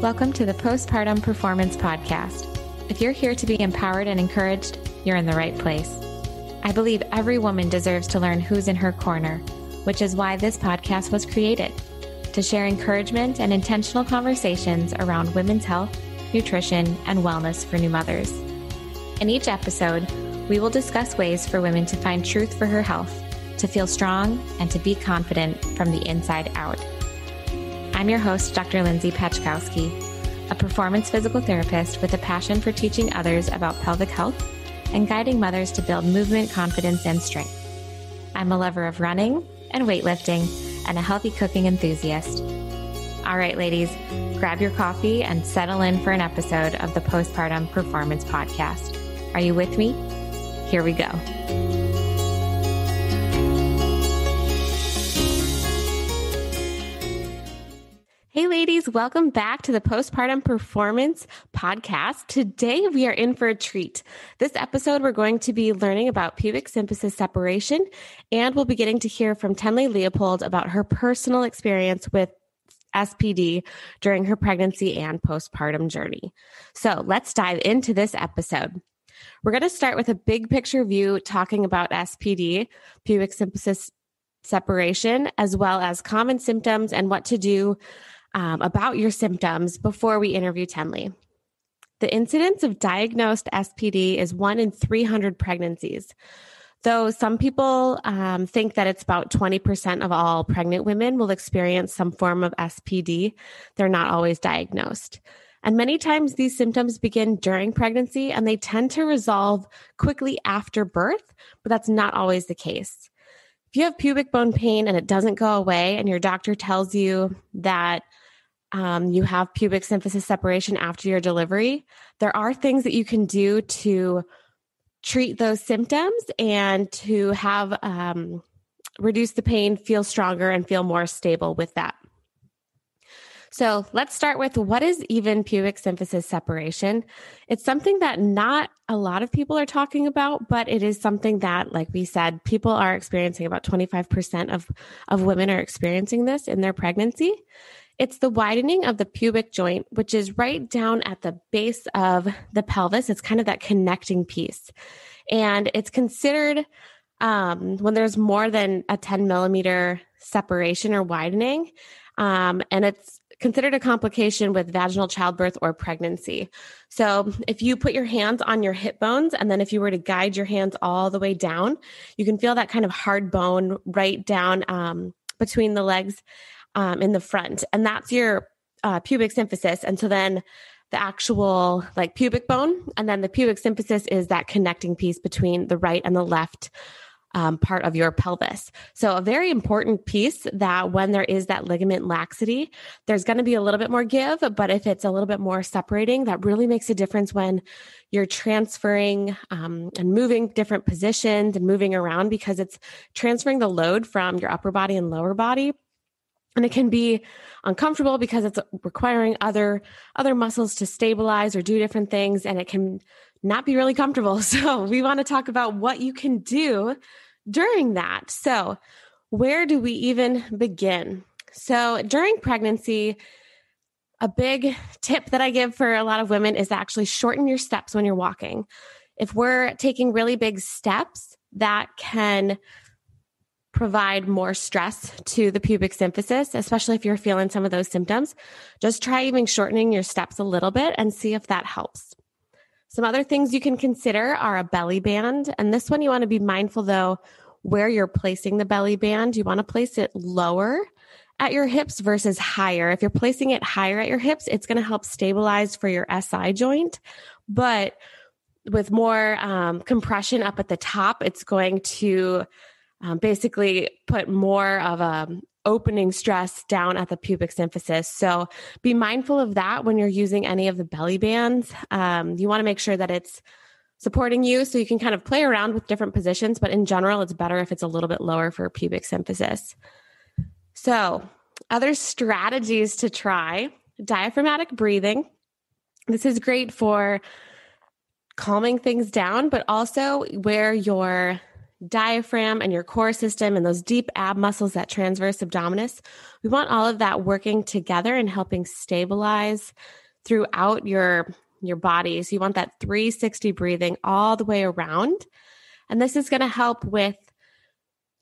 Welcome to the Postpartum Performance Podcast. If you're here to be empowered and encouraged, you're in the right place. I believe every woman deserves to learn who's in her corner, which is why this podcast was created, to share encouragement and intentional conversations around women's health, nutrition, and wellness for new mothers. In each episode, we will discuss ways for women to find truth for her health, to feel strong, and to be confident from the inside out. I'm your host, Dr. Lindsay Pachkowski, a performance physical therapist with a passion for teaching others about pelvic health and guiding mothers to build movement, confidence, and strength. I'm a lover of running and weightlifting and a healthy cooking enthusiast. All right, ladies, grab your coffee and settle in for an episode of the Postpartum Performance Podcast. Are you with me? Here we go. Hey ladies, welcome back to the Postpartum Performance Podcast. Today we are in for a treat. This episode we're going to be learning about pubic symphysis separation, and we'll be getting to hear from Tenley Leopold about her personal experience with SPD during her pregnancy and postpartum journey. So let's dive into this episode. We're going to start with a big picture view talking about SPD, pubic symphysis separation, as well as common symptoms and what to do about your symptoms before we interview Tenley. The incidence of diagnosed SPD is 1 in 300 pregnancies, though some people think that it's about 20% of all pregnant women will experience some form of SPD. They're not always diagnosed. And many times these symptoms begin during pregnancy and they tend to resolve quickly after birth, but that's not always the case. If you have pubic bone pain and it doesn't go away and your doctor tells you that you have pubic symphysis separation after your delivery, there are things that you can do to treat those symptoms and to have reduce the pain, feel stronger, and feel more stable with that. So let's start with, what is even pubic symphysis separation? It's something that not a lot of people are talking about, but it is something that, like we said, people are experiencing. About 25% of women are experiencing this in their pregnancy. It's the widening of the pubic joint, which is right down at the base of the pelvis. It's kind of that connecting piece. And it's considered, when there's more than a 10 millimeter separation or widening, and it's considered a complication with vaginal childbirth or pregnancy. So if you put your hands on your hip bones, and then if you were to guide your hands all the way down, you can feel that kind of hard bone right down between the legs in the front. And that's your pubic symphysis. And so then the actual pubic bone, and then the pubic symphysis is that connecting piece between the right and the left part of your pelvis. So a very important piece that when there is that ligament laxity, there's going to be a little bit more give, but if it's a little bit more separating, that really makes a difference when you're transferring and moving different positions and moving around, because it's transferring the load from your upper body and lower body. And it can be uncomfortable because it's requiring other muscles to stabilize or do different things, and it can not be really comfortable. So we want to talk about what you can do during that. So where do we even begin? So during pregnancy, a big tip that I give for a lot of women is to actually shorten your steps when you're walking. If we're taking really big steps, that can provide more stress to the pubic symphysis, especially if you're feeling some of those symptoms. Just try even shortening your steps a little bit and see if that helps. Some other things you can consider are a belly band. And this one, you want to be mindful though, where you're placing the belly band. You want to place it lower at your hips versus higher. If you're placing it higher at your hips, it's going to help stabilize for your SI joint. But with more compression up at the top, it's going to basically put more of a opening stress down at the pubic symphysis. So be mindful of that when you're using any of the belly bands. You want to make sure that it's supporting you, so you can kind of play around with different positions, but in general, it's better if it's a little bit lower for pubic symphysis. So other strategies to try: diaphragmatic breathing. This is great for calming things down, but also where you're diaphragm and your core system and those deep ab muscles, that transverse abdominis. We want all of that working together and helping stabilize throughout your body. So you want that 360 breathing all the way around. And this is going to help with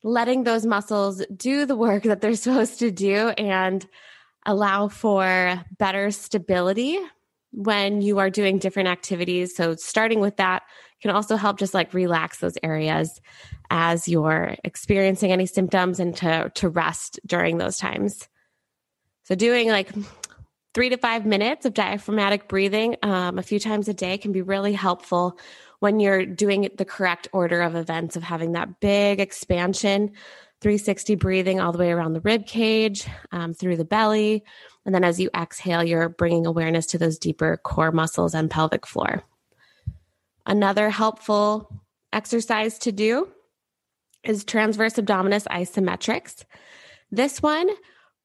letting those muscles do the work that they're supposed to do and allow for better stability when you are doing different activities. So starting with that can also help just like relax those areas as you're experiencing any symptoms and to rest during those times. So doing like 3 to 5 minutes of diaphragmatic breathing a few times a day can be really helpful when you're doing the correct order of events of having that big expansion, 360 breathing all the way around the rib cage, through the belly. And then as you exhale, you're bringing awareness to those deeper core muscles and pelvic floor. Another helpful exercise to do is transverse abdominis isometrics. This one,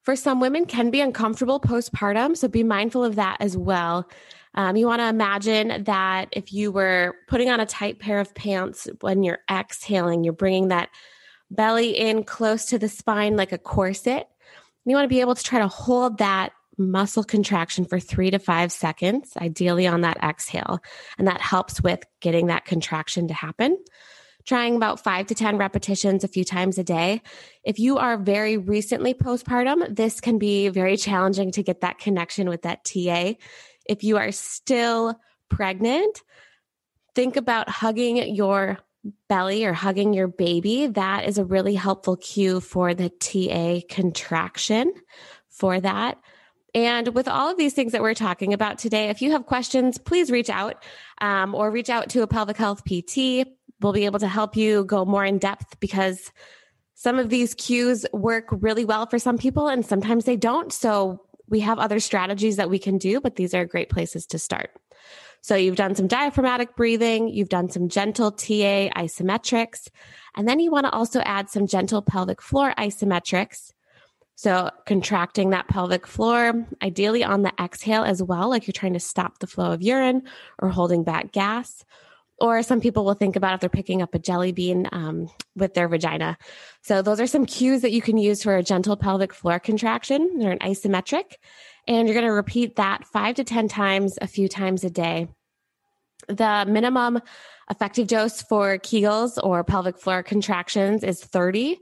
for some women, can be uncomfortable postpartum, so be mindful of that as well. You want to imagine that if you were putting on a tight pair of pants, when you're exhaling, you're bringing that belly in close to the spine like a corset. You want to be able to try to hold that muscle contraction for 3 to 5 seconds, ideally on that exhale. And that helps with getting that contraction to happen. Trying about 5 to 10 repetitions a few times a day. If you are very recently postpartum, this can be very challenging to get that connection with that TA. If you are still pregnant, think about hugging your belly or hugging your baby. That is a really helpful cue for the TA contraction for that. And with all of these things that we're talking about today, if you have questions, please reach out or reach out to a pelvic health PT. We'll be able to help you go more in depth because some of these cues work really well for some people and sometimes they don't. So we have other strategies that we can do, but these are great places to start. So you've done some diaphragmatic breathing, you've done some gentle TA isometrics, and then you want to also add some gentle pelvic floor isometrics. So contracting that pelvic floor, ideally on the exhale as well, like you're trying to stop the flow of urine or holding back gas. Or some people will think about if they're picking up a jelly bean with their vagina. So those are some cues that you can use for a gentle pelvic floor contraction. They're an isometric. And you're going to repeat that 5 to 10 times, a few times a day. The minimum effective dose for Kegels or pelvic floor contractions is 30.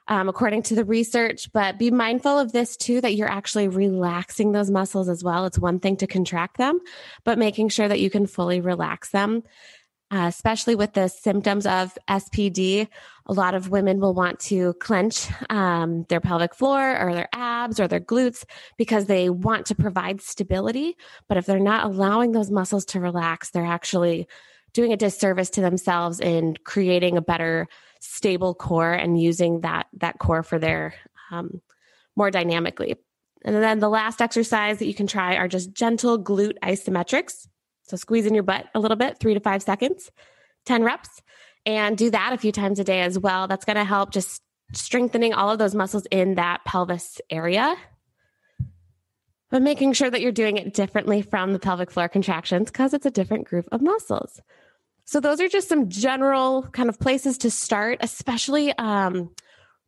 According to the research, but be mindful of this too, that you're actually relaxing those muscles as well. It's one thing to contract them, but making sure that you can fully relax them, especially with the symptoms of SPD. A lot of women will want to clench their pelvic floor or their abs or their glutes because they want to provide stability. But if they're not allowing those muscles to relax, they're actually doing a disservice to themselves in creating a better stable core and using that core for their more dynamically. And then the last exercise that you can try are just gentle glute isometrics. So squeeze in your butt a little bit, 3 to 5 seconds, 10 reps, and do that a few times a day as well. That's going to help just strengthening all of those muscles in that pelvis area, but making sure that you're doing it differently from the pelvic floor contractions because it's a different group of muscles. So those are just some general kind of places to start, especially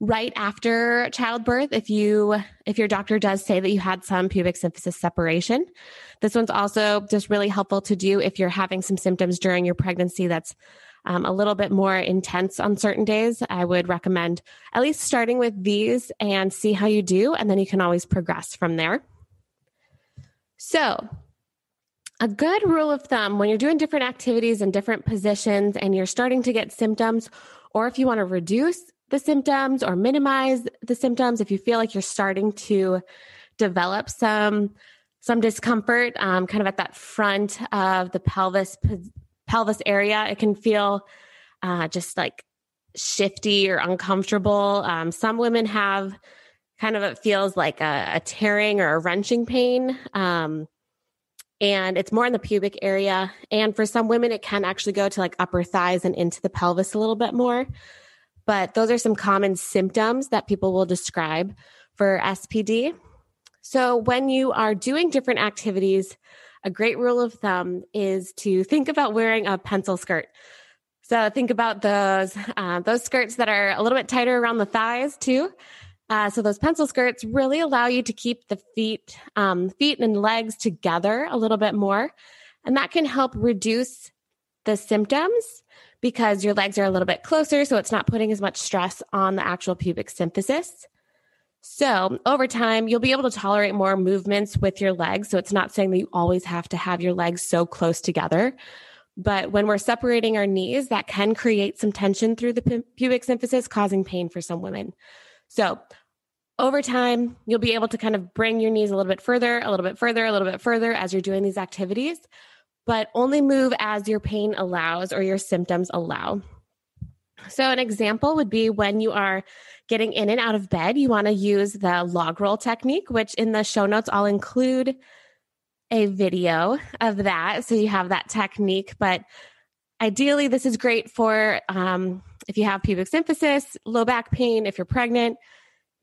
right after childbirth. If your doctor does say that you had some pubic symphysis separation, this one's also just really helpful to do if you're having some symptoms during your pregnancy that's a little bit more intense on certain days. I would recommend at least starting with these and see how you do, and then you can always progress from there. So a good rule of thumb when you're doing different activities and different positions and you're starting to get symptoms, or if you want to reduce the symptoms or minimize the symptoms, if you feel like you're starting to develop some discomfort kind of at that front of the pelvis area, it can feel just like shifty or uncomfortable. Some women have kind of, it feels like a tearing or a wrenching pain. And it's more in the pubic area. And for some women, it can actually go to like upper thighs and into the pelvis a little bit more. But those are some common symptoms that people will describe for SPD. So when you are doing different activities, a great rule of thumb is to think about wearing a pencil skirt. So think about those skirts that are a little bit tighter around the thighs too. So those pencil skirts really allow you to keep the feet and legs together a little bit more. And that can help reduce the symptoms because your legs are a little bit closer. So it's not putting as much stress on the actual pubic symphysis. So over time, you'll be able to tolerate more movements with your legs. So it's not saying that you always have to have your legs so close together. But when we're separating our knees, that can create some tension through the pubic symphysis, causing pain for some women. So over time, you'll be able to kind of bring your knees a little bit further, a little bit further, a little bit further as you're doing these activities, but only move as your pain allows or your symptoms allow. So an example would be when you are getting in and out of bed, you want to use the log roll technique, which in the show notes, I'll include a video of that. So you have that technique, but ideally this is great for if you have pubic symphysis, low back pain, if you're pregnant,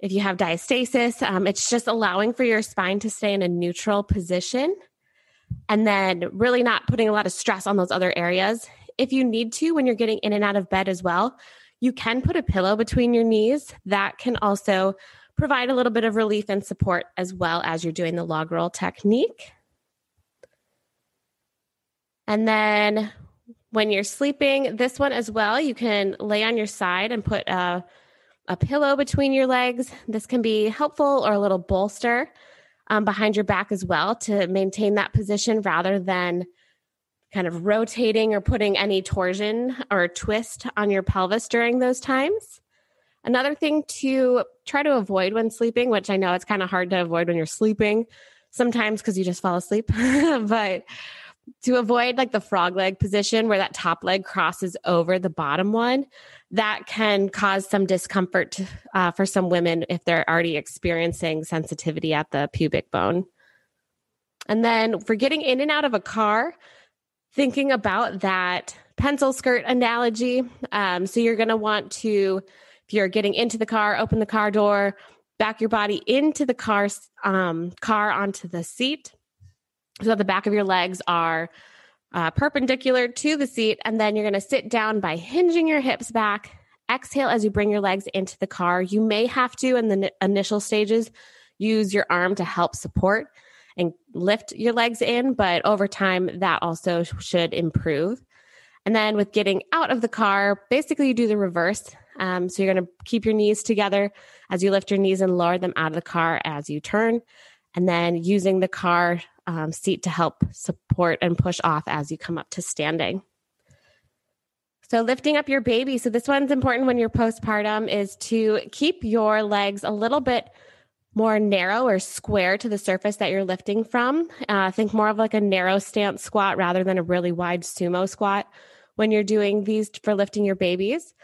if you have diastasis. It's just allowing for your spine to stay in a neutral position and then really not putting a lot of stress on those other areas. If you need to, when you're getting in and out of bed as well, you can put a pillow between your knees. That can also provide a little bit of relief and support as well as you're doing the log roll technique. And then when you're sleeping, this one as well, you can lay on your side and put a pillow between your legs. This can be helpful, or a little bolster behind your back as well to maintain that position rather than kind of rotating or putting any torsion or twist on your pelvis during those times. Another thing to try to avoid when sleeping, which I know it's kind of hard to avoid when you're sleeping sometimes because you just fall asleep, but to avoid like the frog leg position where that top leg crosses over the bottom one, that can cause some discomfort for some women if they're already experiencing sensitivity at the pubic bone. And then for getting in and out of a car, thinking about that pencil skirt analogy. So you're going to want to, if you're getting into the car, open the car door, back your body into the car onto the seat. So the back of your legs are perpendicular to the seat. And then you're going to sit down by hinging your hips back. Exhale as you bring your legs into the car. You may have to, in the initial stages, use your arm to help support and lift your legs in. But over time, that also should improve. And then with getting out of the car, basically you do the reverse. So you're going to keep your knees together as you lift your knees and lower them out of the car as you turn. And then using the car seat to help support and push off as you come up to standing. So lifting up your baby. So this one's important when you're postpartum, is to keep your legs a little bit more narrow or square to the surface that you're lifting from. Think more of like a narrow stance squat rather than a really wide sumo squat when you're doing these for lifting your babies,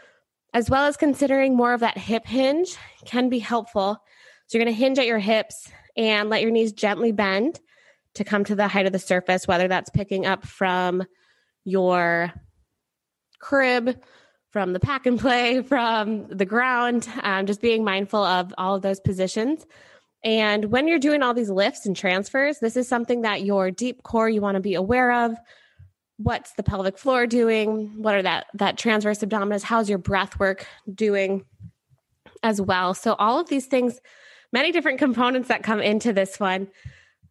as well as considering more of that hip hinge can be helpful. So you're going to hinge at your hips and let your knees gently bend to come to the height of the surface, whether that's picking up from your crib, from the pack and play, from the ground, just being mindful of all of those positions. And when you're doing all these lifts and transfers, this is something that your deep core, you want to be aware of. What's the pelvic floor doing? What are that transverse abdominis? How's your breath work doing as well? So all of these things, many different components that come into this one.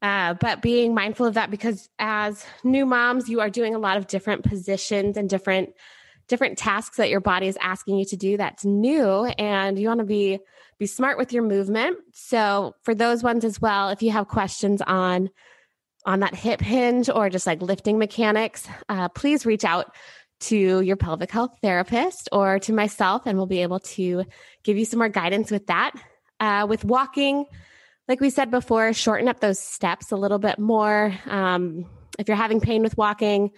But being mindful of that, because as new moms, you are doing a lot of different positions and different tasks that your body is asking you to do that's new, and you want to be smart with your movement. So for those ones as well, if you have questions on that hip hinge or just like lifting mechanics, please reach out to your pelvic health therapist or to myself, and we'll be able to give you some more guidance with that. With walking, like we said before, shorten up those steps a little bit more. If you're having pain with walking,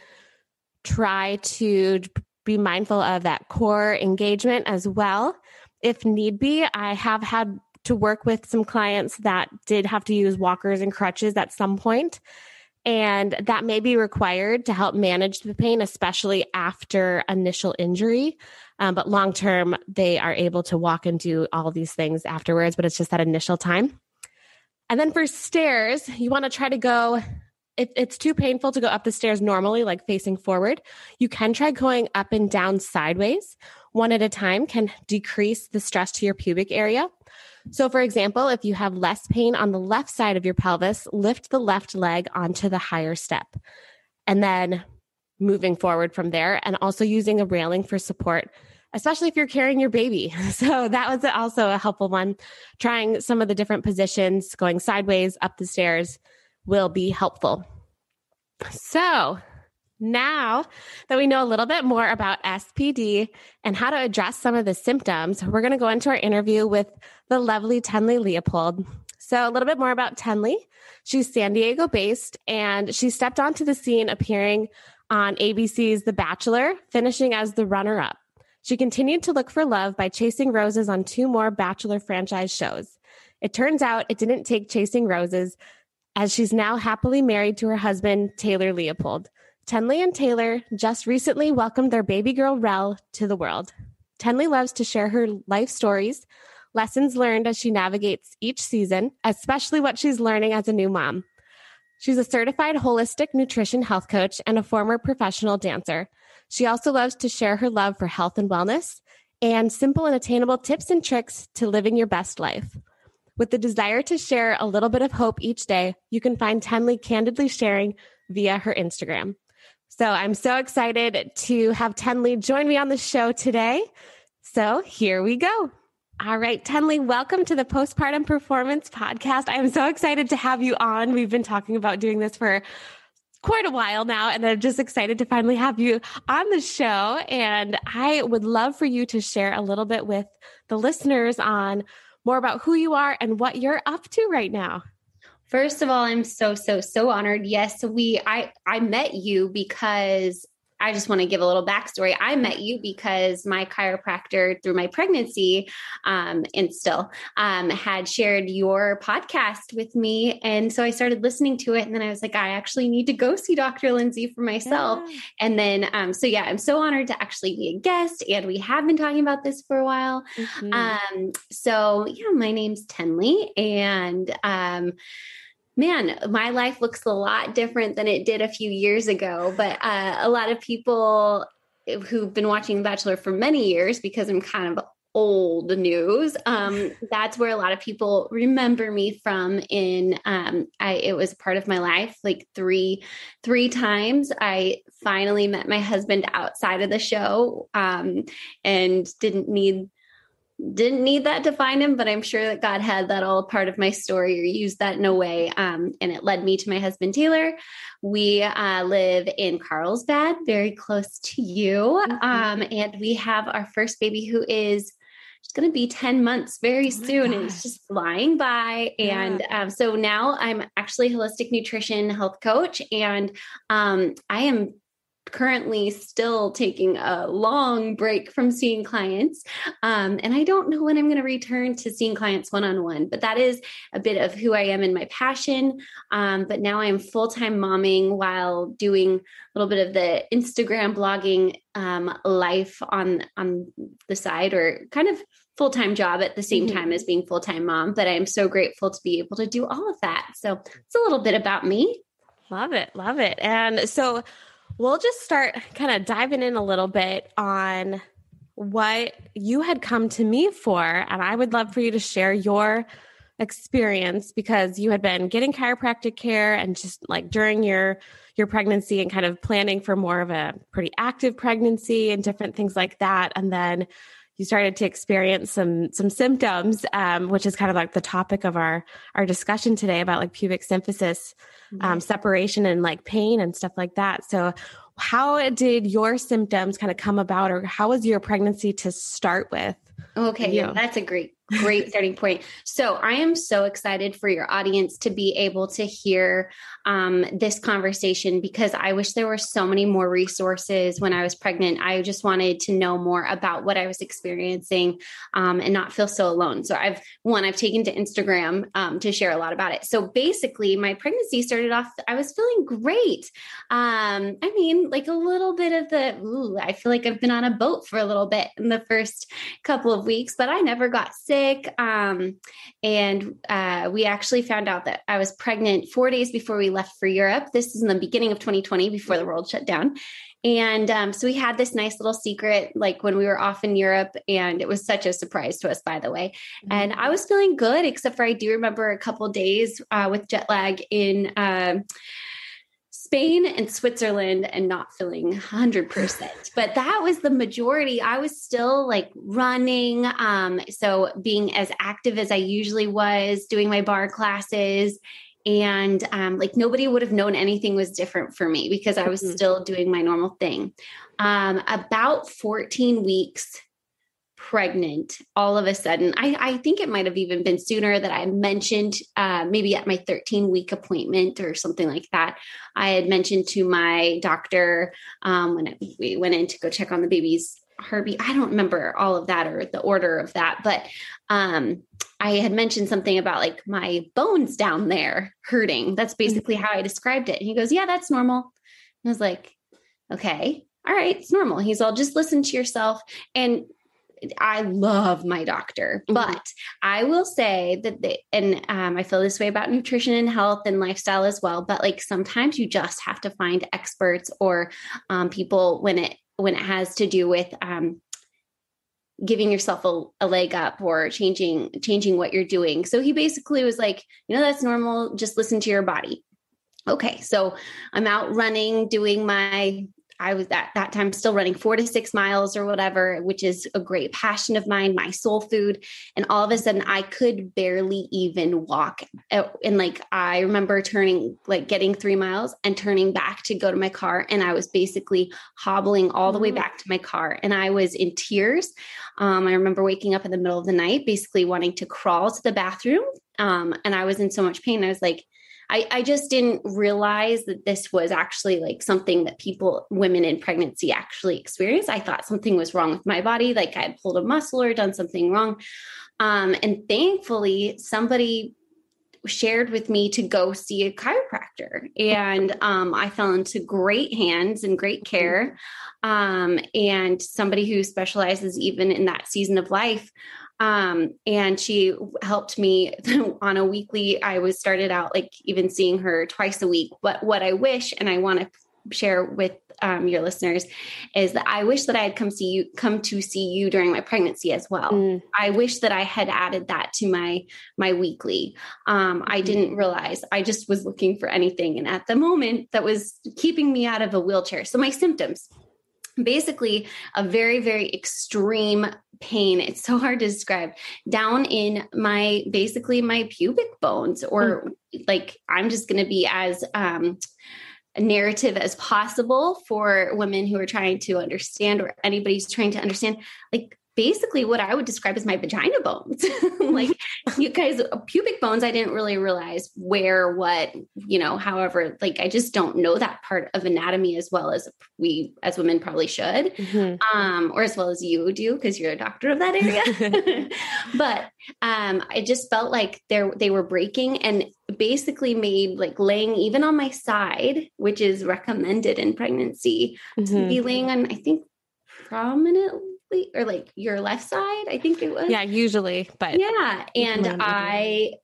try to be mindful of that core engagement as well. If need be, I have had to work with some clients that did have to use walkers and crutches at some point, and that may be required to help manage the pain, especially after initial injury. But long-term, they are able to walk and do all these things afterwards, but it's just that initial time. And then for stairs, you want to try to go if it's too painful to go up the stairs normally, like facing forward, you can try going up and down sideways. One at a time can decrease the stress to your pubic area. So for example, if you have less pain on the left side of your pelvis, lift the left leg onto the higher step. And then moving forward from there, and also using a railing for support, especially if you're carrying your baby. So that was also a helpful one. Trying some of the different positions, going sideways, up the stairs will be helpful. So now that we know a little bit more about SPD and how to address some of the symptoms, we're going to go into our interview with the lovely Tenley Leopold. So a little bit more about Tenley. She's San Diego based, and she stepped onto the scene appearing on ABC's The Bachelor, finishing as the runner-up. She continued to look for love by chasing roses on 2 more Bachelor franchise shows. It turns out it didn't take chasing roses, as she's now happily married to her husband, Taylor Leopold. Tenley and Taylor just recently welcomed their baby girl, Rel, to the world. Tenley loves to share her life stories, lessons learned as she navigates each season, especially what she's learning as a new mom. She's a certified holistic nutrition health coach and a former professional dancer. She also loves to share her love for health and wellness and simple and attainable tips and tricks to living your best life. With the desire to share a little bit of hope each day, you can find Tenley candidly sharing via her Instagram. So I'm so excited to have Tenley join me on the show today. So here we go. All right, Tenley, welcome to the Postpartum Performance Podcast. I am so excited to have you on. We've been talking about doing this for quite a while now, and I'm just excited to finally have you on the show. And I would love for you to share a little bit with the listeners on more about who you are and what you're up to right now. First of all, I'm so honored. Yes, I met you because I just want to give a little backstory. I met you because my chiropractor through my pregnancy, and still, had shared your podcast with me. And so I started listening to it. And then I was like, I actually need to go see Dr. Lindsay for myself. Yeah. And then, I'm so honored to actually be a guest. And we have been talking about this for a while. Mm-hmm. My name's Tenley, and, man, my life looks a lot different than it did a few years ago. But a lot of people who've been watching The Bachelor for many years, because I'm kind of old news, that's where a lot of people remember me from. It was part of my life, like three times. I finally met my husband outside of the show, and didn't need that to find him, but I'm sure that God had that all part of my story or used that in a way. And it led me to my husband, Taylor. We live in Carlsbad, very close to you. Mm-hmm. And we have our first baby who is going to be 10 months very soon. And it's just flying by. Yeah. And so now I'm actually a holistic nutrition health coach. And I am currently still taking a long break from seeing clients. And I don't know when I'm going to return to seeing clients one-on-one, but that is a bit of who I am and my passion. But now I'm full-time momming while doing a little bit of the Instagram blogging life on the side, or kind of full-time job at the same time as being full-time mom. But I'm so grateful to be able to do all of that. So it's a little bit about me. Love it. Love it. And so we'll just start kind of diving in a little bit on what you had come to me for. And I would love for you to share your experience, because you had been getting chiropractic care and just like during your pregnancy and kind of planning for more of a pretty active pregnancy and different things like that. And then you started to experience some symptoms, which is kind of like the topic of our discussion today about like pubic symphysis, separation and like pain and stuff like that. So how did your symptoms kind of come about, or how was your pregnancy to start with? Okay. Yeah, that's a great starting point. So I am so excited for your audience to be able to hear this conversation, because I wish there were so many more resources when I was pregnant. I just wanted to know more about what I was experiencing and not feel so alone. So I've taken to Instagram to share a lot about it. So basically my pregnancy started off, I was feeling great. I mean, like a little bit of I feel like I've been on a boat for a little bit in the first couple of weeks, but I never got sick. sick. And we actually found out that I was pregnant 4 days before we left for Europe. This is in the beginning of 2020, before the world shut down. And so we had this nice little secret, like when we were off in Europe, and it was such a surprise to us, by the way. And I was feeling good, except for I do remember a couple of days with jet lag in Spain and Switzerland and not feeling 100%, but that was the majority. I was still like running. So being as active as I usually was, doing my bar classes, and like nobody would have known anything was different for me because I was still doing my normal thing. About 14 weeks pregnant, all of a sudden, I think it might have even been sooner that I mentioned, maybe at my 13-week appointment or something like that. I had mentioned to my doctor when we went in to go check on the baby's heartbeat. I don't remember all of that or the order of that, but I had mentioned something about like my bones down there hurting. That's basically how I described it. And he goes, yeah, that's normal. And I was like, okay, all right, it's normal. He's all, just listen to yourself. And I love my doctor, but I will say that I feel this way about nutrition and health and lifestyle as well. But like sometimes you just have to find experts or people when it has to do with giving yourself a leg up or changing what you're doing. So he basically was like, that's normal. Just listen to your body. Okay. So I'm out running, I was at that time still running 4 to 6 miles or whatever, which is a great passion of mine, my soul food. And all of a sudden I could barely even walk. And like, I remember getting 3 miles and turning back to go to my car. And I was basically hobbling all the way back to my car. And I was in tears. I remember waking up in the middle of the night, basically wanting to crawl to the bathroom. And I was in so much pain. I was like, I just didn't realize that this was actually like something that women in pregnancy actually experience. I thought something was wrong with my body, like I had pulled a muscle or done something wrong. And thankfully, somebody shared with me to go see a chiropractor, and I fell into great hands and great care, and somebody who specializes even in that season of life. And she helped me on a weekly. I started out like even seeing her twice a week. But what I wish, and I want to share with your listeners, is that I wish that I had come to see you during my pregnancy as well. I wish that I had added that to my weekly. I didn't realize. I just was looking for anything, and at the moment that was keeping me out of a wheelchair. So my symptoms, basically a very, very extreme pain. It's so hard to describe, down in my pubic bones, or like, I'm just going to be as narrative as possible for women who are trying to understand, or anybody's trying to understand, like basically what I would describe as my vagina bones. Like, you guys, pubic bones, I didn't really realize where, what, however, like, I just don't know that part of anatomy as well as we as women probably should, or as well as you do, because you're a doctor of that area. But I just felt like they were breaking, and basically made like laying even on my side, which is recommended in pregnancy, to be laying on, I think, prominently, or like your left side, I think it was. Yeah, usually, but yeah. And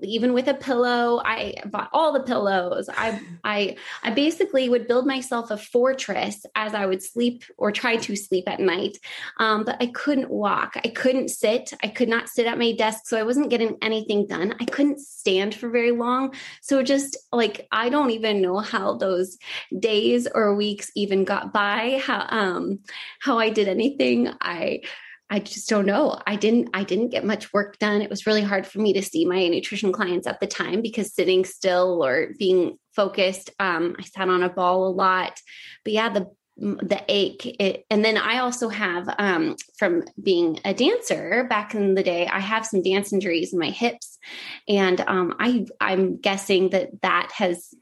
even with a pillow, I bought all the pillows. I basically would build myself a fortress as I would sleep or try to sleep at night. But I couldn't walk. I couldn't sit. I could not sit at my desk. So I wasn't getting anything done. I couldn't stand for very long. So just like, I don't even know how those days or weeks even got by, how I did anything. I just don't know. I didn't get much work done. It was really hard for me to see my nutrition clients at the time, because sitting still or being focused, I sat on a ball a lot. But yeah, the ache. And then I also have, from being a dancer back in the day, I have some dance injuries in my hips. And I'm guessing that has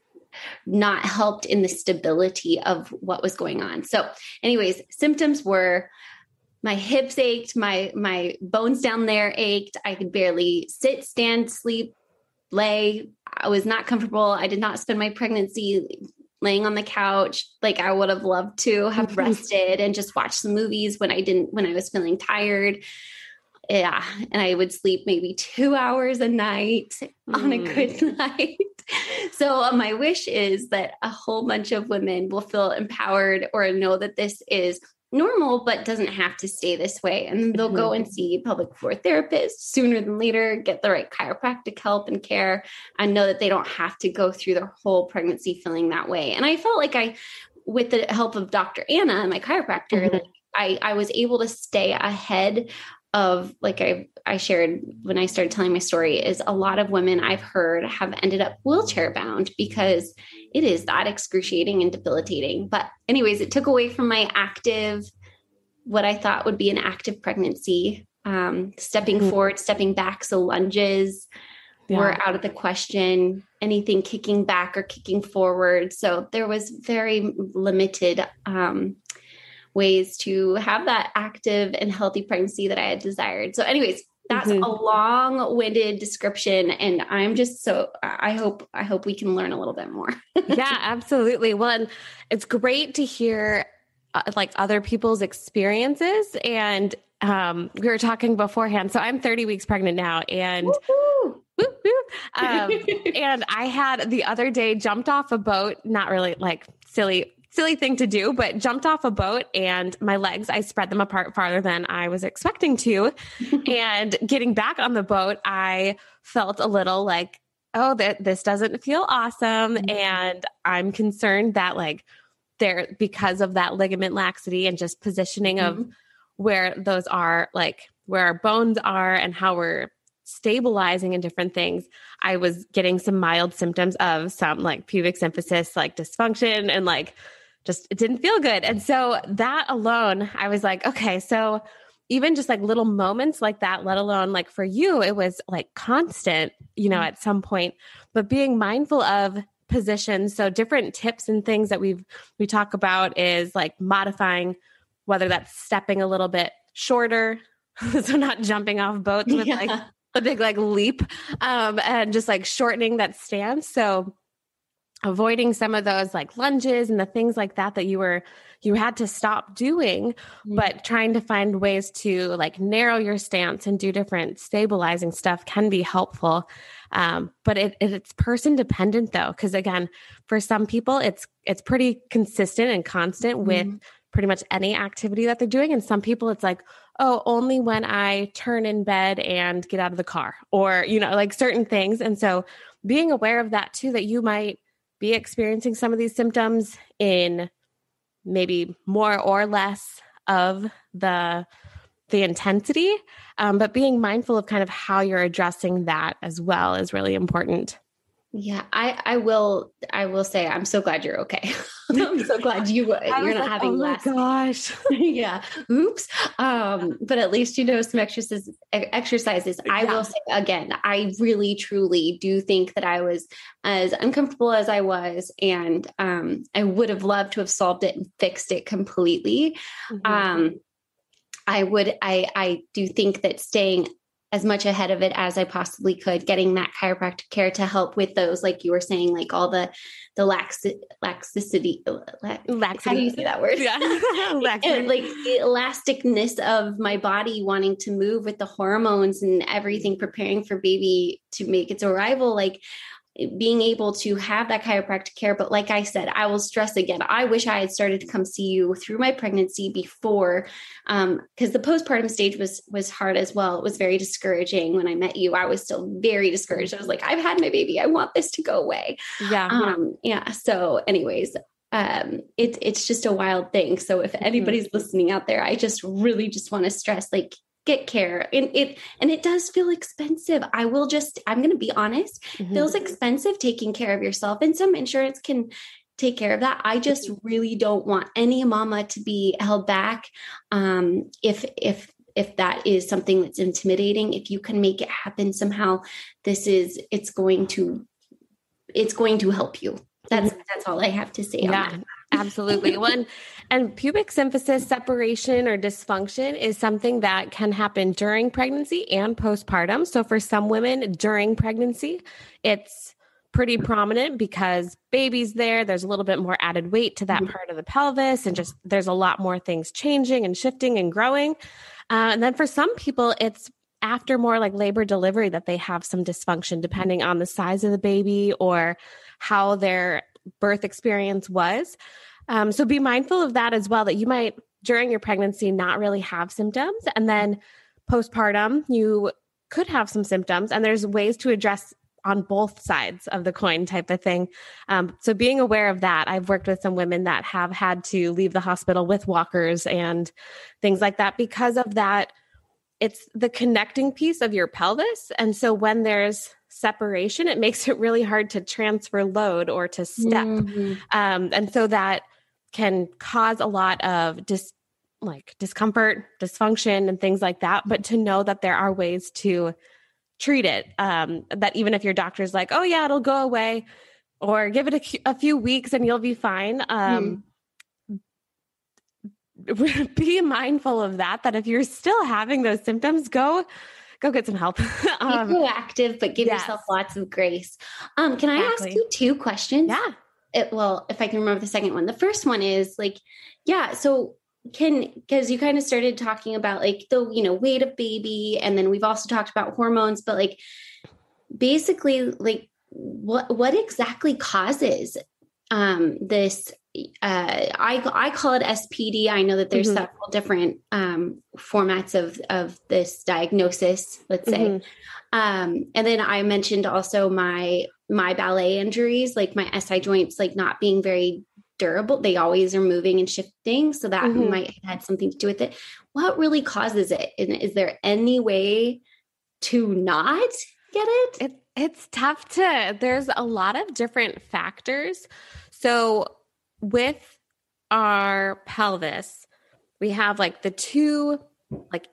not helped in the stability of what was going on. So anyways, symptoms were, my hips ached, my bones down there ached. I could barely sit, stand, sleep, lay. I was not comfortable. I did not spend my pregnancy laying on the couch. Like, I would have loved to have rested and just watched some movies when I was feeling tired. Yeah. And I would sleep maybe 2 hours a night on a good night. So my wish is that a whole bunch of women will feel empowered or know that this is normal, but doesn't have to stay this way. And they'll go and see pelvic floor therapists sooner than later, get the right chiropractic help and care, and know that they don't have to go through their whole pregnancy feeling that way. And I felt like with the help of Dr. Anna, my chiropractor, like I was able to stay ahead of, like I shared when I started telling my story, is a lot of women I've heard have ended up wheelchair bound because it is that excruciating and debilitating. But anyways, it took away from my what I thought would be an active pregnancy, stepping forward, stepping back. So lunges were out of the question, anything kicking back or kicking forward. So there was very limited, ways to have that active and healthy pregnancy that I had desired. So anyways, that's a long-winded description. And I'm just I hope we can learn a little bit more. Yeah, absolutely. Well, and it's great to hear like other people's experiences. And we were talking beforehand. So I'm 30 weeks pregnant now, and and I had the other day jumped off a boat, not really like silly thing to do, but jumped off a boat, and my legs, I spread them apart farther than I was expecting to. And getting back on the boat, I felt a little like, oh, this doesn't feel awesome. And I'm concerned that like because of that ligament laxity and just positioning of where those are, like where our bones are and how we're stabilizing and different things, I was getting some mild symptoms of some like pubic symphysis, like dysfunction, and like just, it didn't feel good. And so that alone, I was like, okay, so even just like little moments like that, let alone like for you, it was like constant, at some point, but being mindful of positions. So different tips and things that we talk about is like modifying, whether that's stepping a little bit shorter, so not jumping off boats with like a big like leap, and just like shortening that stance. So avoiding some of those like lunges and the things like that you had to stop doing, but trying to find ways to like narrow your stance and do different stabilizing stuff can be helpful. But it's person dependent though. Cause again, for some people it's pretty consistent and constant with pretty much any activity that they're doing. And some people it's like, oh, only when I turn in bed and get out of the car, or, like certain things. And so being aware of that too, that you might be experiencing some of these symptoms in maybe more or less of the intensity, but being mindful of kind of how you're addressing that as well is really important. Yeah, I will say I'm so glad you're okay. I'm so glad you're not having less. Oh my gosh. Yeah. Oops. But at least some exercises. I will say again, I really truly do think that I was as uncomfortable as I was, and I would have loved to have solved it and fixed it completely. I do think that staying as much ahead of it as I possibly could, getting that chiropractic care to help with those, like you were saying, like all the laxity, how do you say that word? Yeah. And like the elasticness of my body wanting to move with the hormones and everything, preparing for baby to make its arrival, like being able to have that chiropractic care. But like I said, I will stress again, I wish I had started to come see you through my pregnancy before, because the postpartum stage was hard as well. It was very discouraging. When I met you, I was still very discouraged. I was like, I've had my baby. I want this to go away. Yeah. So anyways, it's just a wild thing. So if anybody's listening out there, I just really just want to stress, like, get care. And it does feel expensive. I'm going to be honest. It feels expensive taking care of yourself, and some insurance can take care of that. I just really don't want any mama to be held back. If that is something that's intimidating, if you can make it happen somehow, it's going to help you. That's all I have to say on that. Absolutely. And pubic symphysis separation or dysfunction is something that can happen during pregnancy and postpartum. So for some women during pregnancy, it's pretty prominent because baby's there. There's a little bit more added weight to that part of the pelvis, and just there's a lot more things changing and shifting and growing. And then for some people, it's after more like labor delivery that they have some dysfunction depending on the size of the baby or how their birth experience was. So be mindful of that as well, that you might during your pregnancy not really have symptoms. And then postpartum, you could have some symptoms, and there's ways to address on both sides of the coin type of thing. So being aware of that, I've worked with some women that have had to leave the hospital with walkers and things like that because of that. It's the connecting piece of your pelvis. And so when there's separation, it makes it really hard to transfer load or to step. And so that can cause a lot of discomfort, dysfunction, and things like that. But to know that there are ways to treat it, that even if your doctor's like, oh yeah, it'll go away, or give it a few weeks and you'll be fine. Be mindful of that if you're still having those symptoms, go get some help. Be proactive, but give yourself lots of grace. Can I ask you 2 questions? Yeah. Well, if I can remember the second one. The first one is so because you kind of started talking about the, weight of baby, and then we've also talked about hormones, but basically what exactly causes this I call it SPD. I know that there's several different formats of this diagnosis, let's say. And then I mentioned also my ballet injuries, like my SI joints, not being very durable. They always are moving and shifting. So that might have had something to do with it. What really causes it? And is there any way to not get it? It's tough there's a lot of different factors. So with our pelvis, we have the 2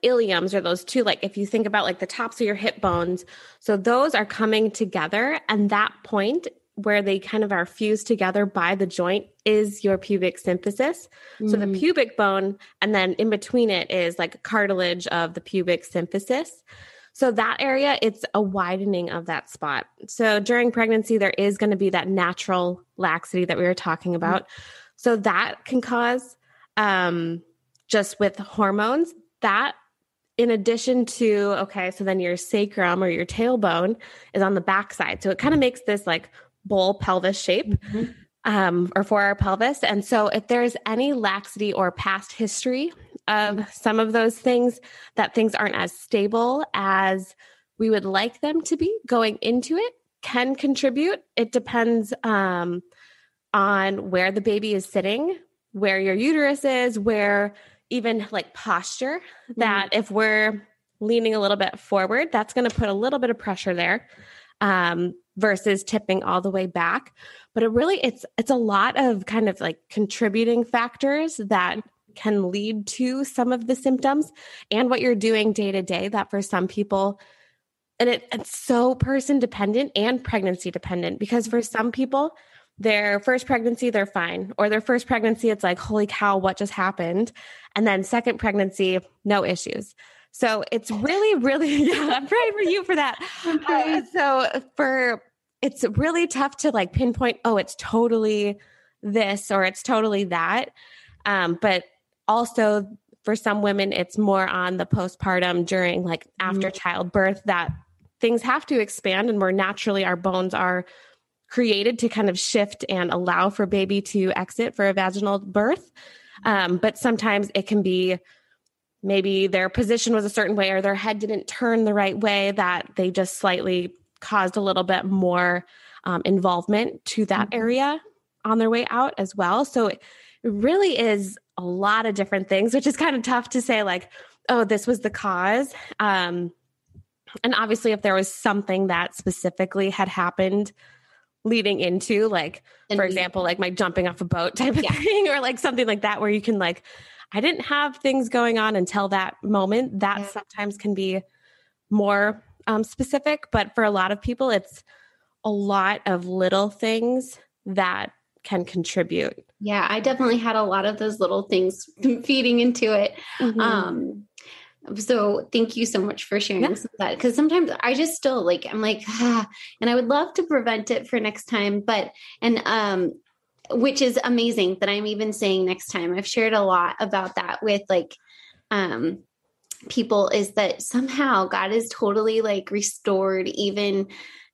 iliums, or those 2, if you think about the tops of your hip bones. So those are coming together, and that point where they kind of are fused together by the joint is your pubic symphysis. So the pubic bone, and then in between it is cartilage of the pubic symphysis. So that area, it's a widening of that spot. So during pregnancy, there is going to be that natural laxity that we were talking about. So that can cause, just with hormones, that in addition to, so then your sacrum or your tailbone is on the backside. So it kind of makes this bowl pelvis shape, or for our pelvis. And so if there's any laxity or past history of some of those things, that things aren't as stable as we would like them to be going into it, can contribute. It depends on where the baby is sitting, where your uterus is, where even posture, that if we're leaning a little bit forward, that's going to put a little bit of pressure there, versus tipping all the way back. But it's a lot of kind of contributing factors that can lead to some of the symptoms and what you're doing day to day, that for some people, and it's so person dependent and pregnancy dependent, because for some people, their first pregnancy, they're fine. Or their first pregnancy, it's holy cow, what just happened? And then second pregnancy, no issues. So it's really, really, I'm praying for you for that. It's really tough to pinpoint, it's totally this or it's totally that. But also for some women, it's more on the postpartum during after childbirth, that things have to expand, and more naturally our bones are created to kind of shift and allow for baby to exit for a vaginal birth. But sometimes it can be maybe their position was a certain way, or their head didn't turn the right way, that they just slightly caused a little bit more involvement to that area on their way out as well. So it really is a lot of different things, which is kind of tough to say this was the cause. And obviously if there was something that specifically had happened leading into for example, my jumping off a boat type of thing, or something like that, where you can I didn't have things going on until that moment, that sometimes can be more specific. But for a lot of people, it's a lot of little things that can contribute. Yeah, I definitely had a lot of those little things feeding into it. So thank you so much for sharing some of that. Because sometimes I just still and I would love to prevent it for next time, which is amazing that I'm even saying next time. I've shared a lot about that with people is that somehow God is totally like restored even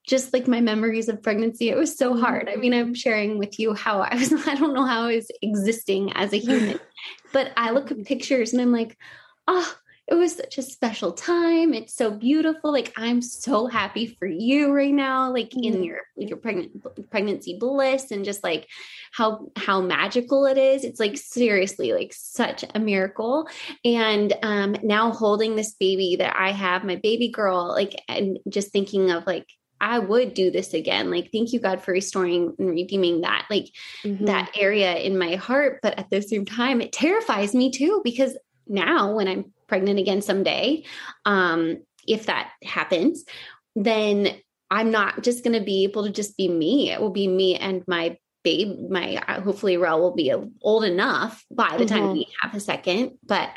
just like my memories of pregnancy. It was so hard. I mean, I'm sharing with you how I don't know how I was existing as a human, but I look at pictures and I'm like, oh, it was such a special time. It's so beautiful. Like, I'm so happy for you right now, like in your pregnancy bliss, and just like how magical it is. It's like seriously like such a miracle. And now holding this baby that I have, my baby girl, like, and just thinking of like, I would do this again. Like, thank you, God, for restoring and redeeming that, like that area in my heart. But at the same time, it terrifies me too, because now when I'm pregnant again someday, if that happens, then I'm not just going to be able to just be me. It will be me and my babe. Hopefully Rel will be old enough by the time we have a second. But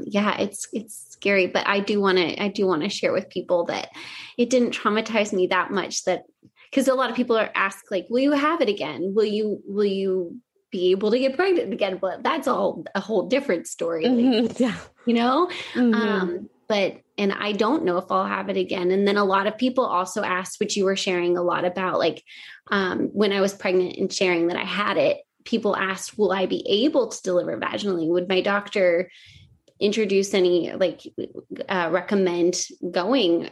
yeah, it's scary. But I do want to share with people that it didn't traumatize me that much, that because a lot of people are asked like, will you have it again? Will you be able to get pregnant again? But that's all a whole different story. Like, Yeah. you know? And I don't know if I'll have it again. And then a lot of people also asked, which you were sharing a lot about, like, when I was pregnant and sharing that I had it, people asked, will I be able to deliver vaginally? Would my doctor introduce any, like, recommend going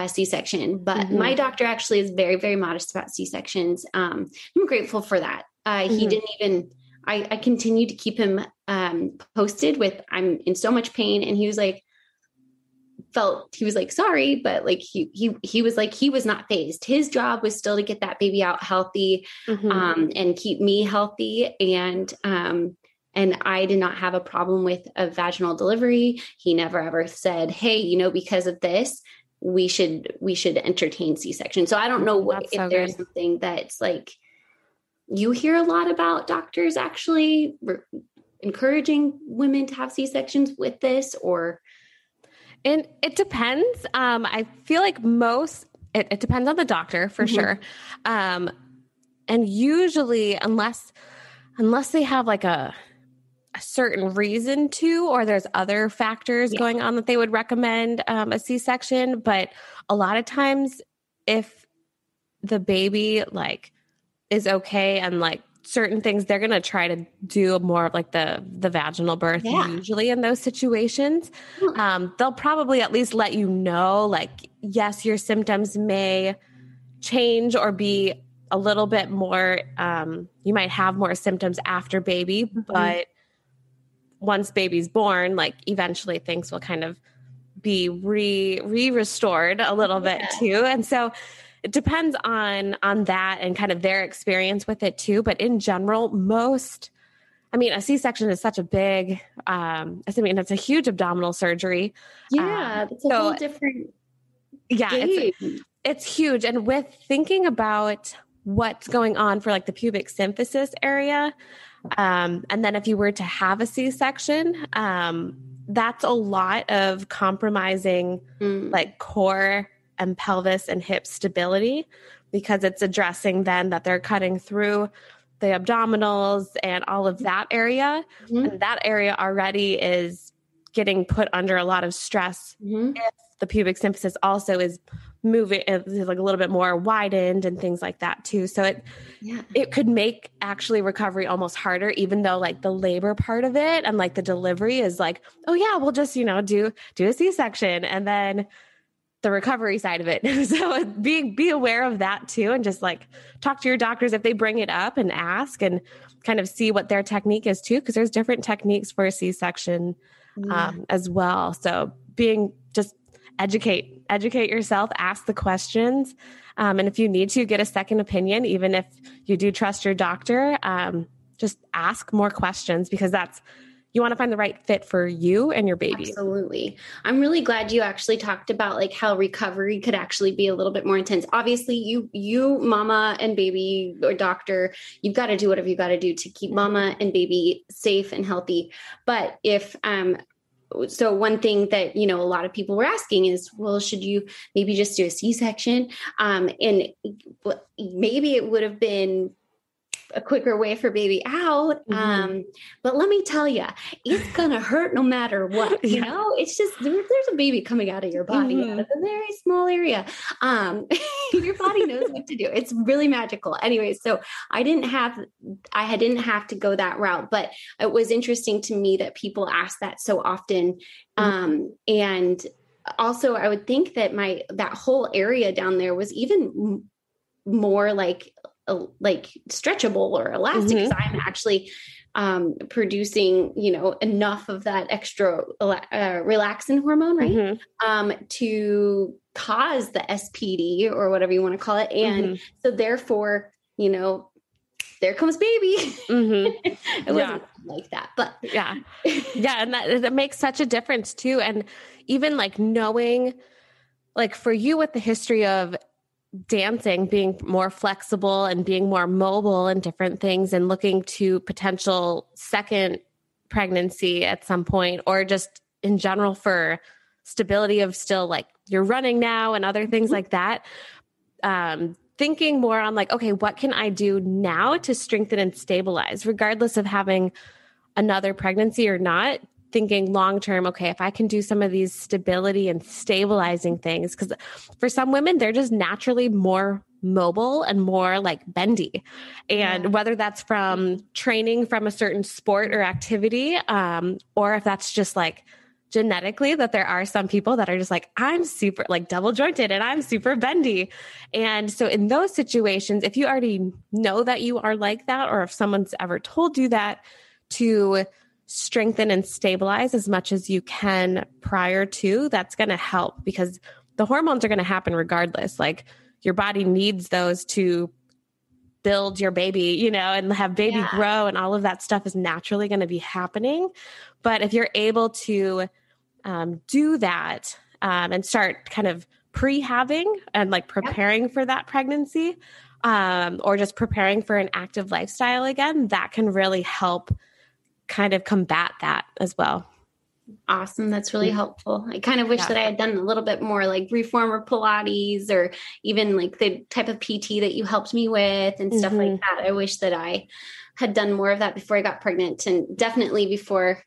C-section? But my doctor actually is very, very modest about C-sections. I'm grateful for that. He didn't even, I continued to keep him posted with, I'm in so much pain. And he was like, sorry, but like, he was like, he was not phased. His job was still to get that baby out healthy, and keep me healthy. And I did not have a problem with a vaginal delivery. He never ever said, hey, because of this, we should entertain C-section. So I don't know if there's something that's like, you hear a lot about doctors actually encouraging women to have C-sections with this, or. And it depends. I feel like it depends on the doctor for sure. And usually unless they have like a certain reason to, or there's other factors going on that they would recommend a C-section. But a lot of times if the baby like is okay and like certain things, they're going to try to do more of like the vaginal birth usually in those situations. They'll probably at least let you know, like, yes, your symptoms may change or be a little bit more, you might have more symptoms after baby, but once baby's born, like eventually things will kind of be restored a little bit too. And so it depends on that and kind of their experience with it too. But in general, a C-section is such a big, it's a huge abdominal surgery. Yeah. It's a whole different game. It's huge. And with thinking about what's going on for like the pubic symphysis area, and then if you were to have a C-section, that's a lot of compromising like core and pelvis and hip stability, because it's addressing then that they're cutting through the abdominals and all of that area. And that area already is getting put under a lot of stress if the pubic symphysis also is moving like a little bit more widened and things like that too. So it could make actually recovery almost harder, even though like the labor part of it and like the delivery is like, oh yeah, we'll just, do a C-section, and then the recovery side of it. So be aware of that too. And just like talk to your doctors if they bring it up and ask and kind of see what their technique is too. Cause there's different techniques for a C-section as well. So just educate yourself, ask the questions. And if you need to get a second opinion, even if you do trust your doctor, just ask more questions, because you want to find the right fit for you and your baby. Absolutely. I'm really glad you actually talked about like how recovery could actually be a little bit more intense. Obviously you mama and baby or doctor, you've got to do whatever you got to do to keep mama and baby safe and healthy. But so one thing that, a lot of people were asking is, well, should you maybe just do a C-section? And maybe it would have been a quicker way for baby out. But let me tell you, it's going to hurt no matter what, you know, it's just, there's a baby coming out of your body out of a very small area. Your body knows what to do. It's really magical. Anyway, so I didn't have to go that route, but it was interesting to me that people ask that so often. And also I would think that that whole area down there was even more like stretchable or elastic, because I'm actually producing, you know, enough of that extra relaxin hormone, right? To cause the SPD or whatever you want to call it. And so therefore, you know, there comes baby. It wasn't like that, but yeah. And that makes such a difference too. And even like knowing, like for you with the history of dancing, being more flexible and being more mobile and different things, and looking to potential second pregnancy at some point, or just in general for stability of still like you're running now and other things like that. Thinking more on like, okay, what can I do now to strengthen and stabilize, regardless of having another pregnancy or not? Thinking long-term, okay, if I can do some of these stability and stabilizing things, because for some women, they're just naturally more mobile and more like bendy. And whether that's from training from a certain sport or activity, or if that's just like genetically, that there are some people that are just like, I'm super like double jointed and I'm super bendy. And so in those situations, if you already know that you are like that, or if someone's ever told you that, to strengthen and stabilize as much as you can prior to, that's going to help, because the hormones are going to happen regardless. Like your body needs those to build your baby, you know, and have baby grow, and all of that stuff is naturally going to be happening. But if you're able to do that and start kind of pre-having and like preparing for that pregnancy, or just preparing for an active lifestyle again, that can really help kind of combat that as well. Awesome. That's really helpful. I kind of wish that I had done a little bit more like reformer Pilates, or even like the type of PT that you helped me with and stuff like that. I wish that I had done more of that before I got pregnant, and definitely before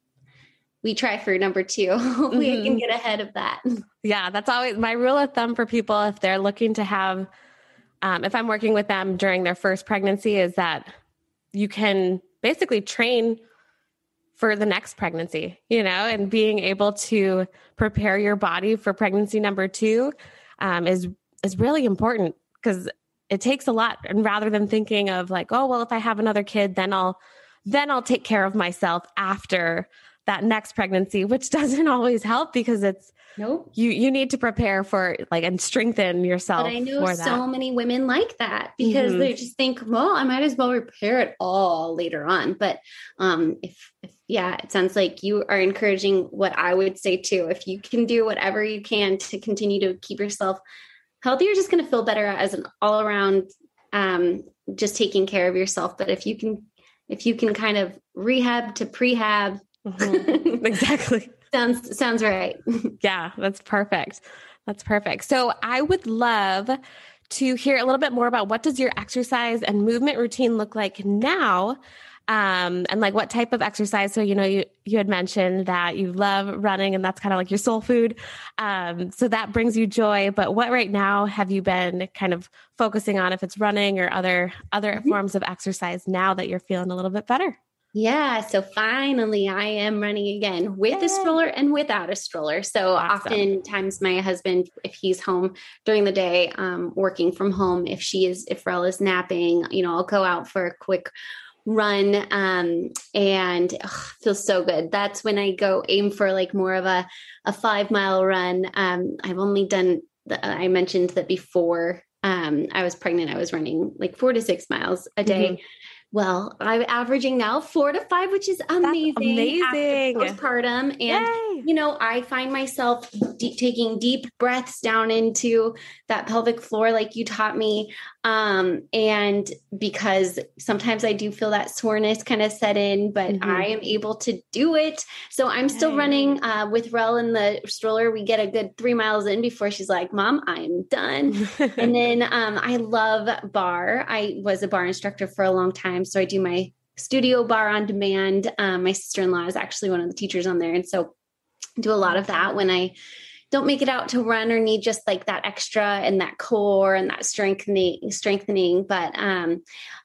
we try for number 2. Hopefully I can get ahead of that. Yeah. That's always my rule of thumb for people. If they're looking to have, if I'm working with them during their first pregnancy, is that you can basically train for the next pregnancy, you know, and being able to prepare your body for pregnancy number 2 is really important, because it takes a lot. And rather than thinking of like, oh, well, if I have another kid, then I'll take care of myself after that next pregnancy, which doesn't always help, because it's you need to prepare for like and strengthen yourself. But I know so many women like that, because they just think, well, I might as well repair it all later on. But if it sounds like you are encouraging what I would say too. If you can do whatever you can to continue to keep yourself healthy, you're just going to feel better as an all around, just taking care of yourself. But if you can kind of rehab to prehab, exactly. Sounds right. Yeah, that's perfect. So I would love to hear a little bit more about what does your exercise and movement routine look like now? And like what type of exercise? So, you know, you had mentioned that you love running and that's kind of like your soul food. So that brings you joy, but what right now have you been kind of focusing on, if it's running or other forms of exercise now that you're feeling a little bit better? Yeah. So finally I am running again with a stroller and without a stroller. So oftentimes my husband, if he's home during the day, working from home, if Rel is napping, you know, I'll go out for a quick run. And feels so good. That's when I go aim for like more of a 5-mile run. I've only done, I mentioned that before, I was pregnant, I was running like 4 to 6 miles a day. Well, I'm averaging now 4 to 5, which is amazing. After postpartum. And, you know, I find myself taking deep breaths down into that pelvic floor, like you taught me. And because sometimes I do feel that soreness kind of set in, but I am able to do it. So I'm still running with Rel in the stroller. We get a good 3 miles in before she's like, Mom, I'm done. And then I love bar. I was a bar instructor for a long time. So I do my studio bar on demand. My sister-in-law is actually one of the teachers on there. And so I do a lot of that when I don't make it out to run or need just like that extra and that core and that strengthening. But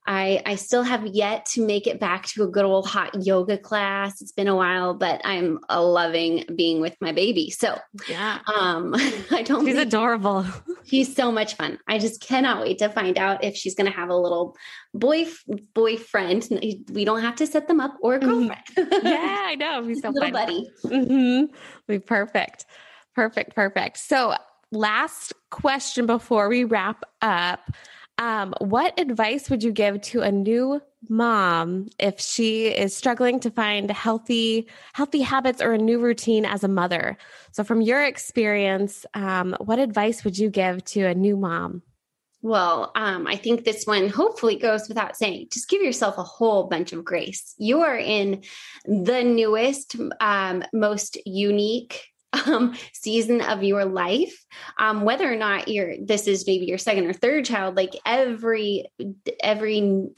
I still have yet to make it back to a good old hot yoga class. It's been a while, but I'm loving being with my baby. So yeah, she's adorable. She's so much fun. I just cannot wait to find out if she's going to have a little boyfriend. We don't have to set them up, or a girlfriend. Yeah, I know. He's so little fun. buddy. Be perfect. Perfect. So last question before we wrap up. What advice would you give to a new mom if she is struggling to find healthy habits or a new routine as a mother? So from your experience, what advice would you give to a new mom? Well, I think this one hopefully goes without saying. Just give yourself a whole bunch of grace. You are in the newest, most unique season of your life, whether or not this is maybe your second or third child. Like every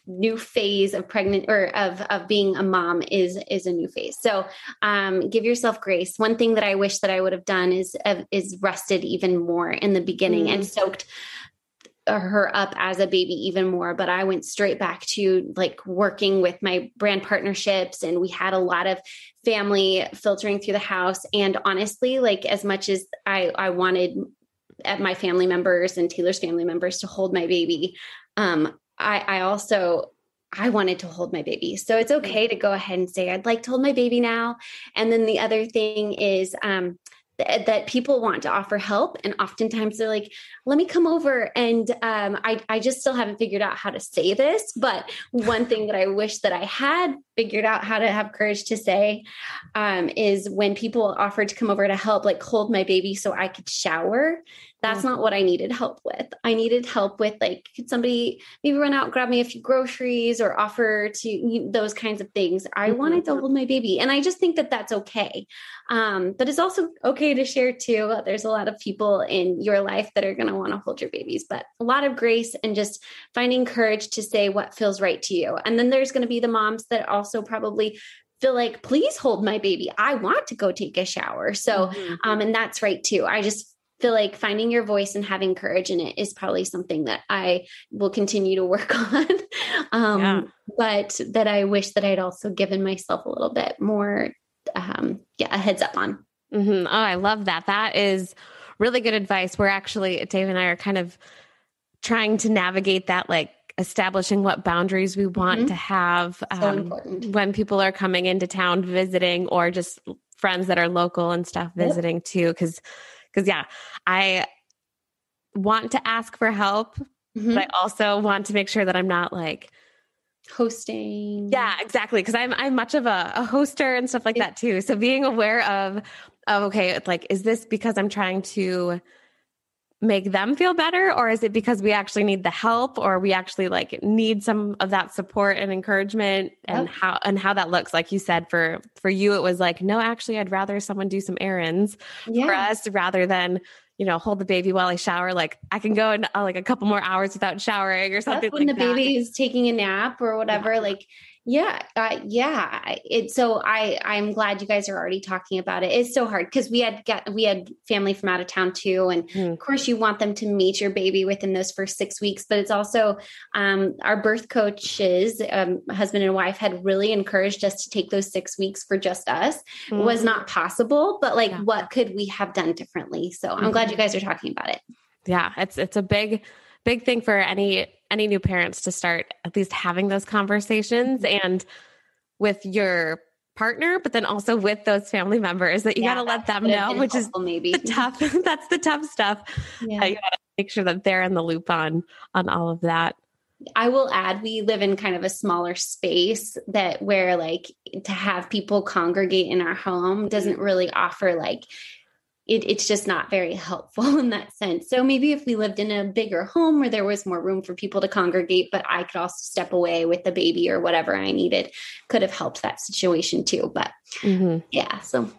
new phase of pregnant or of being a mom is a new phase. So give yourself grace. One thing that I wish that I would have done is rested even more in the beginning and soaked her up as a baby even more. But I went straight back to like working with my brand partnerships, and we had a lot of family filtering through the house. And honestly, like as much as I wanted my family members and Taylor's family members to hold my baby, I wanted to hold my baby. So it's okay to go ahead and say, I'd like to hold my baby now. And then the other thing is, that people want to offer help. And oftentimes they're like, let me come over. And I just still haven't figured out how to say this. But one thing that I wish that I had figured out how to have courage to say is when people offered to come over to help, like hold my baby so I could shower. That's not what I needed help with. I needed help with like, could somebody maybe run out, grab me a few groceries or offer to those kinds of things. I wanted to hold my baby. And I just think that that's okay. But it's also okay to share too. There's a lot of people in your life that are going to want to hold your babies, but a lot of grace and just finding courage to say what feels right to you. And then there's going to be the moms that also probably feel like, please hold my baby. I want to go take a shower. So, and that's right too. I just feel like finding your voice and having courage in it is probably something that I will continue to work on. But that I wish that I'd also given myself a little bit more, a heads up on. Oh, I love that. That is really good advice. We're actually, Dave and I are kind of trying to navigate that, like establishing what boundaries we want to have So important. when people are coming into town visiting, or just friends that are local and stuff visiting too. Cause I want to ask for help, but I also want to make sure that I'm not like hosting. Yeah, exactly. Cause I'm much of a hoster and stuff like that too. So being aware of, okay, like, is this because I'm trying to make them feel better, or is it because we actually need the help, or we actually like need some of that support and encouragement, and how that looks? Like you said, for you, it was like, no, actually I'd rather someone do some errands for us rather than, hold the baby while I shower. Like I can go in like a couple more hours without showering or something when like the baby is taking a nap or whatever. Like, so I'm glad you guys are already talking about it. It's so hard because we had family from out of town too. And of course you want them to meet your baby within those first 6 weeks, but it's also, our birth coaches, husband and wife, had really encouraged us to take those 6 weeks for just us. It was not possible, but like, what could we have done differently? So I'm glad you guys are talking about it. Yeah. It's a big thing for any new parents to start at least having those conversations, and with your partner, but then also with those family members that you got to let them know, which is maybe that's the tough stuff. You got to make sure that they're in the loop on all of that. I will add, we live in kind of a smaller space where like to have people congregate in our home doesn't really offer like it's just not very helpful in that sense. So maybe if we lived in a bigger home where there was more room for people to congregate, but I could also step away with the baby or whatever I needed, could have helped that situation too. But so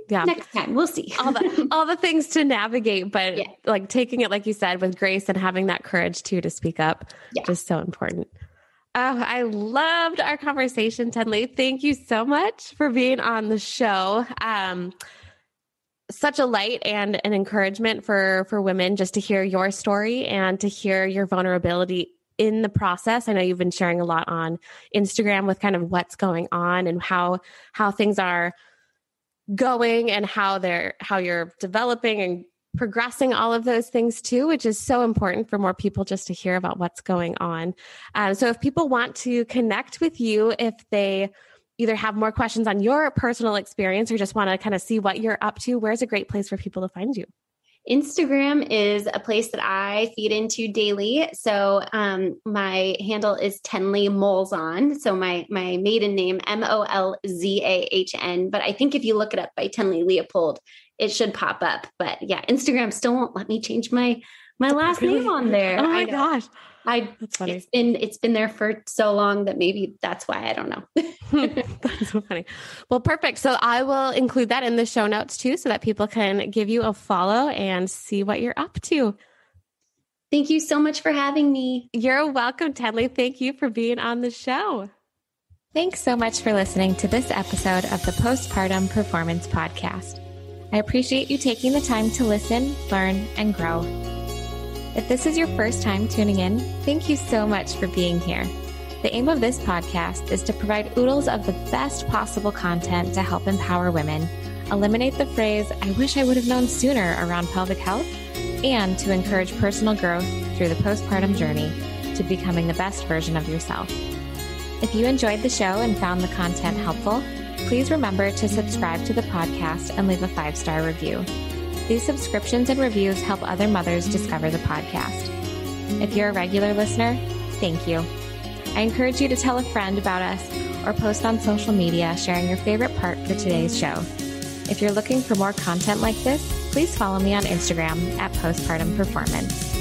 next time we'll see all the things to navigate, but like taking it, like you said, with grace and having that courage too, to speak up, just so important. Oh, I loved our conversation, Tenley. Thank you so much for being on the show. Such a light and an encouragement for women just to hear your story and to hear your vulnerability in the process. I know you've been sharing a lot on Instagram with kind of what's going on and how things are going and how you're developing and progressing all of those things too, which is so important for more people just to hear about what's going on. So if people want to connect with you, if they either have more questions on your personal experience or just want to kind of see what you're up to, where's a great place for people to find you? Instagram is a place that I feed into daily. So my handle is Tenley Molzahn. So my maiden name, Molzahn. But I think if you look it up by Tenley Leopold, it should pop up. But Instagram still won't let me change my last name on there. Oh my gosh. That's funny. It's been there for so long that maybe that's why, I don't know. That's so funny. Well, perfect. So I will include that in the show notes too, so that people can give you a follow and see what you're up to. Thank you so much for having me. You're welcome, Tenley. Thank you for being on the show. Thanks so much for listening to this episode of the Postpartum Performance Podcast. I appreciate you taking the time to listen, learn, and grow. If this is your first time tuning in, thank you so much for being here. The aim of this podcast is to provide oodles of the best possible content to help empower women, eliminate the phrase, "I wish I would have known sooner" around pelvic health, and to encourage personal growth through the postpartum journey to becoming the best version of yourself. If you enjoyed the show and found the content helpful, please remember to subscribe to the podcast and leave a 5-star review. These subscriptions and reviews help other mothers discover the podcast. If you're a regular listener, thank you. I encourage you to tell a friend about us or post on social media sharing your favorite part for today's show. If you're looking for more content like this, please follow me on Instagram at Postpartum Performance.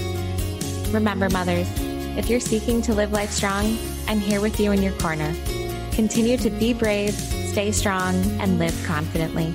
Remember, mothers, if you're seeking to live life strong, I'm here with you in your corner. Continue to be brave, stay strong, and live confidently.